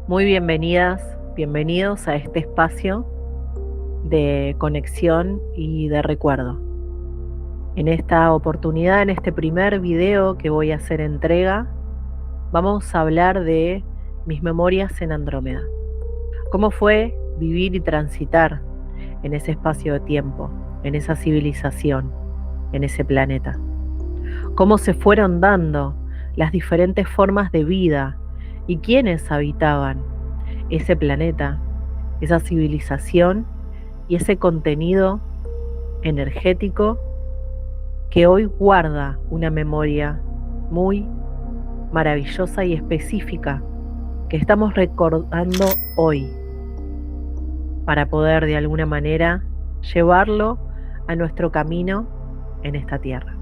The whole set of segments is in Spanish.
Muy bienvenidas, bienvenidos a este espacio de conexión y de recuerdo. En esta oportunidad, en este primer video que voy a hacer entrega, vamos a hablar de mis memorias en Andrómeda. ¿Cómo fue vivir y transitar en ese espacio de tiempo, en esa civilización, en ese planeta? ¿Cómo se fueron dando las diferentes formas de vida y quiénes habitaban ese planeta, esa civilización y ese contenido energético que hoy guarda una memoria muy maravillosa y específica que estamos recordando hoy para poder de alguna manera llevarlo a nuestro camino en esta tierra?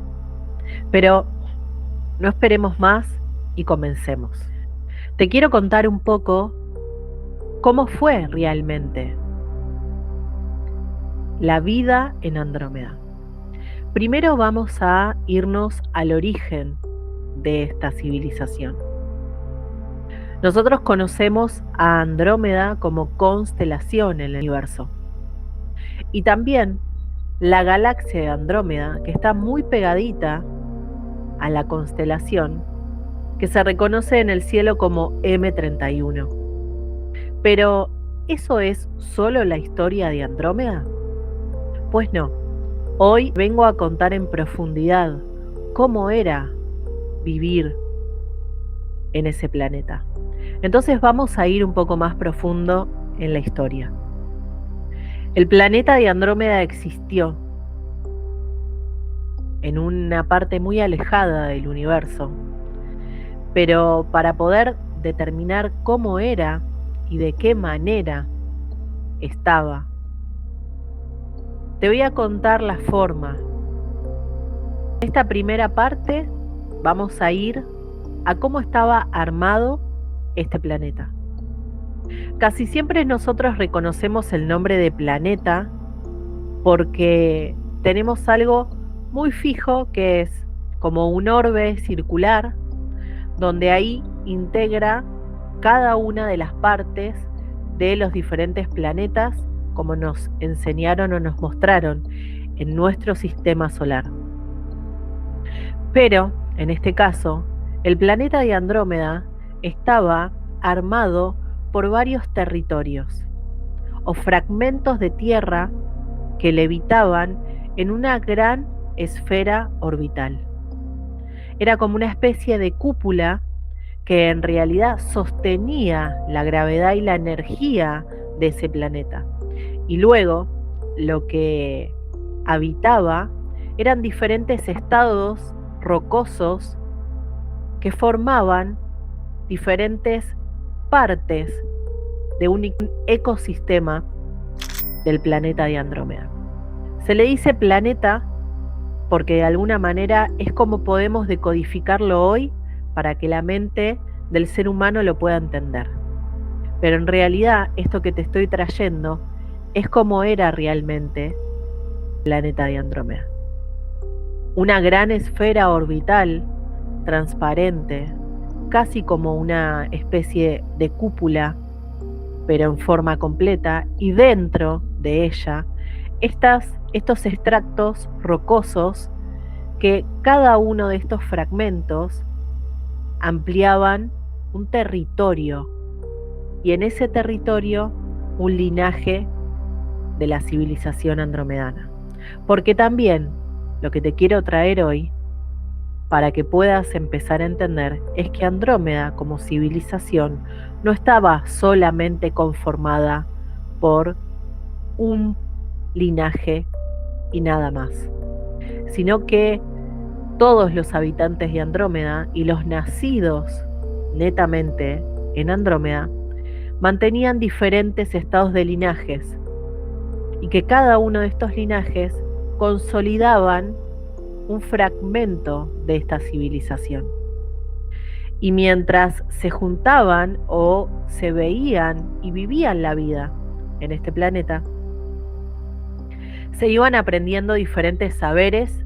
Pero no esperemos más y comencemos. Te quiero contar un poco cómo fue realmente la vida en Andrómeda. Primero vamos a irnos al origen de esta civilización. Nosotros conocemos a Andrómeda como constelación en el universo. Y también la galaxia de Andrómeda, que está muy pegadita a la constelación, que se reconoce en el cielo como M31. Pero, ¿eso es solo la historia de Andrómeda? Pues no. Hoy vengo a contar en profundidad cómo era vivir en ese planeta. Entonces vamos a ir un poco más profundo en la historia. El planeta de Andrómeda existió en una parte muy alejada del universo, pero para poder determinar cómo era y de qué manera estaba, te voy a contar la forma. En esta primera parte vamos a ir a cómo estaba armado este planeta. Casi siempre nosotros reconocemos el nombre de planeta porque tenemos algo muy fijo que es como un orbe circular donde ahí integra cada una de las partes de los diferentes planetas como nos enseñaron o nos mostraron en nuestro sistema solar. Pero, en este caso, el planeta de Andrómeda estaba armado por varios territorios o fragmentos de tierra que levitaban en una gran esfera orbital. Era como una especie de cúpula que en realidad sostenía la gravedad y la energía de ese planeta. Y luego lo que habitaba eran diferentes estados rocosos que formaban diferentes partes de un ecosistema del planeta de Andrómeda. Se le dice planeta porque de alguna manera es como podemos decodificarlo hoy para que la mente del ser humano lo pueda entender. Pero en realidad esto que te estoy trayendo es como era realmente el planeta de Andrómeda. Una gran esfera orbital, transparente, casi como una especie de cúpula, pero en forma completa, y dentro de ella estos extractos rocosos que cada uno de estos fragmentos ampliaban un territorio y en ese territorio un linaje de la civilización andromedana. Porque también lo que te quiero traer hoy, para que puedas empezar a entender, es que Andrómeda como civilización no estaba solamente conformada por un linaje y nada más, sino que todos los habitantes de Andrómeda y los nacidos netamente en Andrómeda mantenían diferentes estados de linajes y que cada uno de estos linajes consolidaban un fragmento de esta civilización. Y mientras se juntaban o se veían y vivían la vida en este planeta, se iban aprendiendo diferentes saberes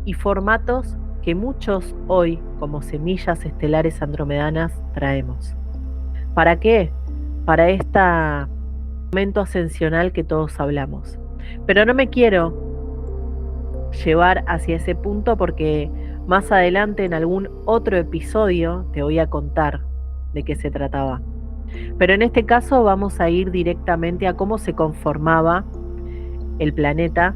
y formatos que muchos hoy, como semillas estelares andromedanas, traemos. ¿Para qué? para este momento ascensional que todos hablamos. Pero no me quiero llevar hacia ese punto porque más adelante en algún otro episodio te voy a contar de qué se trataba. Pero en este caso vamos a ir directamente a cómo se conformaba el planeta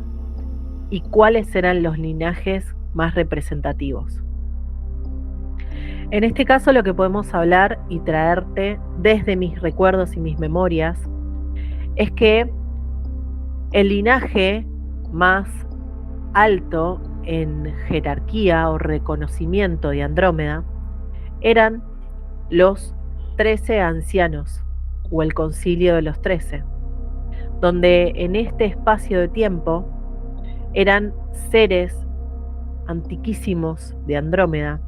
y cuáles eran los linajes más representativos. En este caso lo que podemos hablar y traerte desde mis recuerdos y mis memorias es que el linaje más alto en jerarquía o reconocimiento de Andrómeda eran los 13 ancianos o el concilio de los 13, donde en este espacio de tiempo eran seres antiquísimos de Andrómeda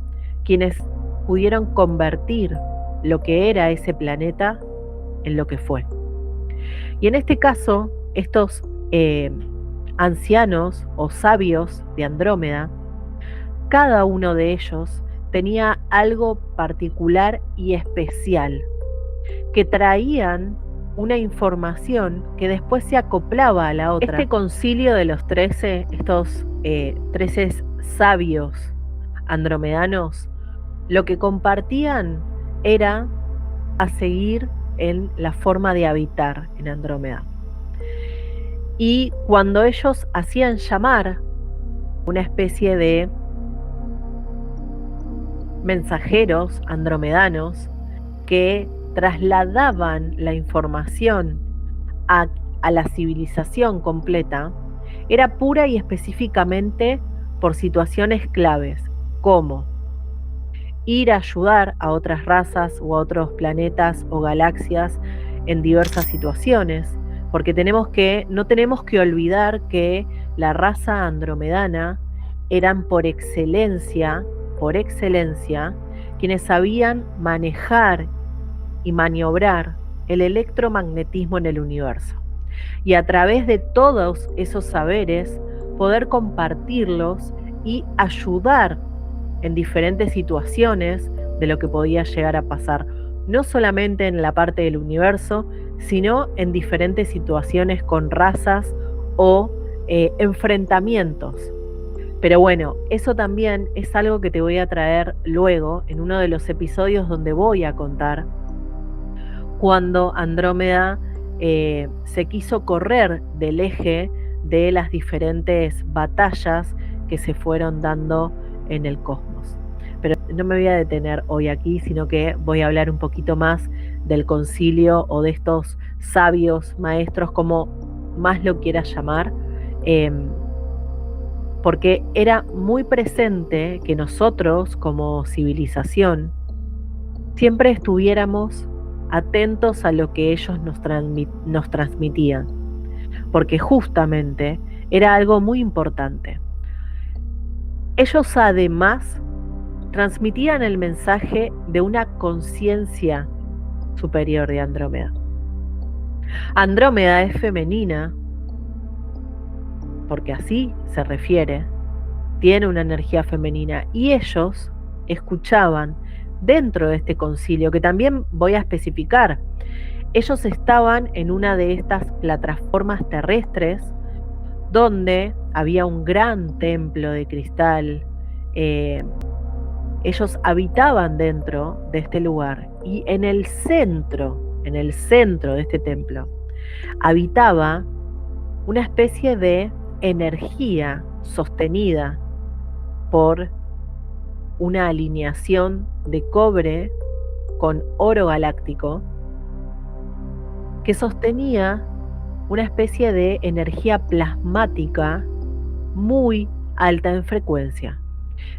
quienes pudieron convertir lo que era ese planeta en lo que fue. Y en este caso, estos ancianos o sabios de Andrómeda, cada uno de ellos tenía algo particular y especial, que traían una información que después se acoplaba a la otra. Este concilio de los 13, estos 13 sabios andromedanos, lo que compartían era a seguir en la forma de habitar en Andrómeda. Y cuando ellos hacían llamar una especie de mensajeros andromedanos que trasladaban la información a la civilización completa, era pura y específicamente por situaciones claves, como ir a ayudar a otras razas o a otros planetas o galaxias en diversas situaciones, porque no tenemos que olvidar que la raza andromedana eran por excelencia, quienes sabían manejar y maniobrar el electromagnetismo en el universo. Y a través de todos esos saberes, poder compartirlos y ayudar en diferentes situaciones de lo que podía llegar a pasar, no solamente en la parte del universo, sino en diferentes situaciones con razas o enfrentamientos. Pero bueno, eso también es algo que te voy a traer luego en uno de los episodios donde voy a contar cuando Andrómeda se quiso correr del eje de las diferentes batallas que se fueron dando en el cosmos. Pero no me voy a detener hoy aquí, sino que voy a hablar un poquito más del concilio o de estos sabios, maestros, como más lo quieras llamar, porque era muy presente que nosotros como civilización siempre estuviéramos atentos a lo que ellos nos transmitían, porque justamente era algo muy importante. Ellos además transmitían el mensaje de una conciencia superior de Andrómeda. Andrómeda es femenina, porque así se refiere, tiene una energía femenina, y ellos escuchaban dentro de este concilio, que también voy a especificar, ellos estaban en una de estas plataformas terrestres donde había un gran templo de cristal. Ellos habitaban dentro de este lugar, y en el centro de este templo, habitaba una especie de energía sostenida por una alineación de cobre con oro galáctico que sostenía una especie de energía plasmática muy alta en frecuencia,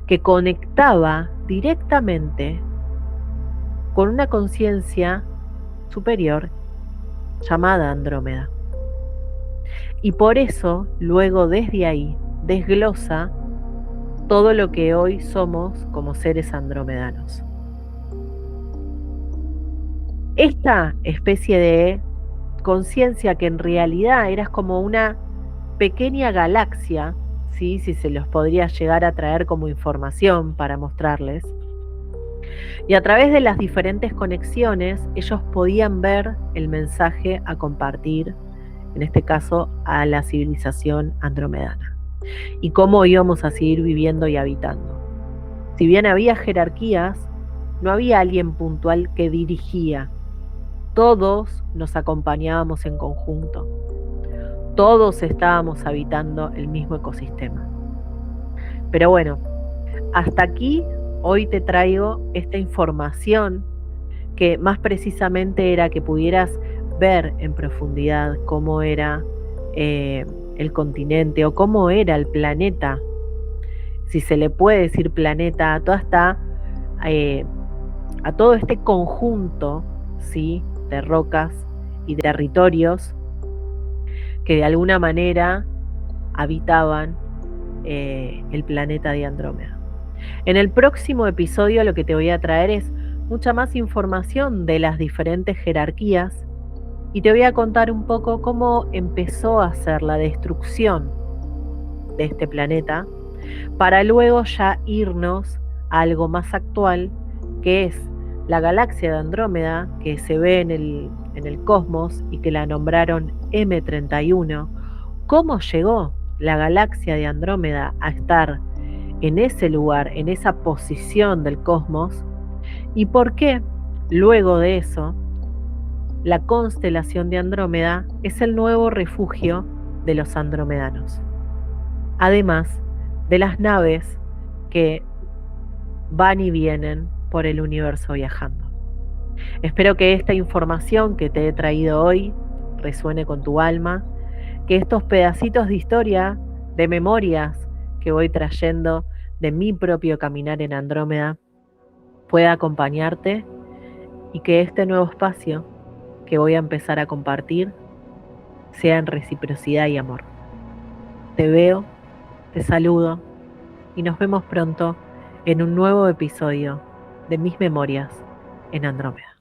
que conectaba directamente con una conciencia superior llamada Andrómeda. Y por eso, luego desde ahí, desglosa todo lo que hoy somos como seres andromedanos. Esta especie de conciencia, que en realidad era como una pequeña galaxia, ¿sí? Si se los podría llegar a traer como información para mostrarles, Y a través de las diferentes conexiones, ellos podían ver el mensaje a compartir, en este caso a la civilización andromedana, y cómo íbamos a seguir viviendo y habitando. Si bien había jerarquías, no había alguien puntual que dirigía. Todos nos acompañábamos en conjunto. Todos estábamos habitando el mismo ecosistema. Pero bueno, hasta aquí hoy te traigo esta información que más precisamente era que pudieras ver en profundidad cómo era el continente o cómo era el planeta, si se le puede decir planeta, a todo este conjunto, ¿sí?, de rocas y de territorios que de alguna manera habitaban el planeta de Andrómeda. En el próximo episodio lo que te voy a traer es mucha más información de las diferentes jerarquías y te voy a contar un poco cómo empezó a ser la destrucción de este planeta para luego ya irnos a algo más actual, que es la galaxia de Andrómeda, que se ve en el cosmos y que la nombraron M31. ¿Cómo llegó la galaxia de Andrómeda a estar en ese lugar, en esa posición del cosmos? ¿Y por qué, luego de eso, la constelación de Andrómeda es el nuevo refugio de los andromedanos? Además de las naves que van y vienen por el universo viajando. Espero que esta información que te he traído hoy resuene con tu alma, que estos pedacitos de historia, de memorias que voy trayendo de mi propio caminar en Andrómeda, pueda acompañarte y que este nuevo espacio que voy a empezar a compartir sea en reciprocidad y amor. Te veo, te saludo y nos vemos pronto en un nuevo episodio de mis memorias en Andrómeda.